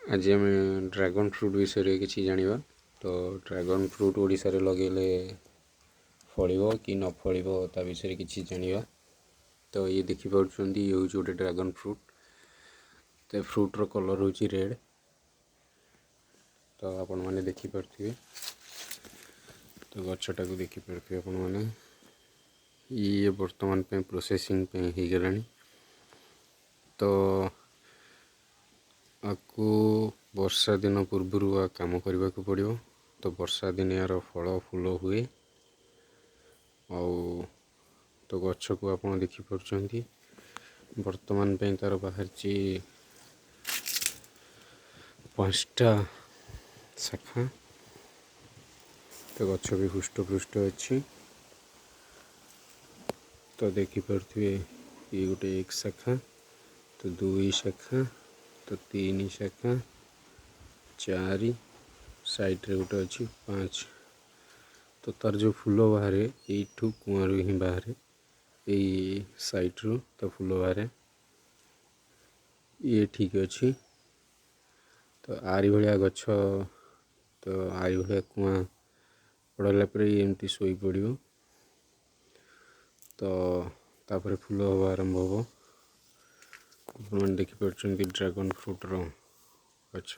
आज आम dragon fruit विषय किसी जाना। तो ड्रैगन फ्रूट ओडिशा रे लगेले फलिबो कि न फलिबो ता विषय किसी जाना। तो ये देखिपुंट ये हूँ गोटे ड्रैगन फ्रूट। तो फ्रूट्र कलर हूँ रेड। तो आपण मैंने देखिपे तो गछटा को देखिपे आपण मैंने ये बर्तमान पे प्रोसेसिंग पे हो गला। तो आपको वर्षा दिन पूर्वर काम करने को पड़ो। तो वर्षा दिन यार फल फूल हुए तो गछ को आप देखिपुंट बर्तमान पे तार बाहर 5टा शाखा। तो गछ भी हृष्टपुष्ट अच्छी। तो देखिपे ये गोटे 1 शाखा, तो 2 शाखा, तो 3 शाखा, 4 साइड रे गोटे अच्छी 5। तो तार जो फूल बाहर यू कुआर ही बाहर यही साइड रू तो फूल बाहर ये ठीक अच्छी। तो आरी भाया गछ तो आरी भाया कुआ पड़ाला एमती शोई पड़ो। तो तापर फूल हवा आरंभ हम। आप देखिपुंट ड्रैगन फ्रूट्र गछ।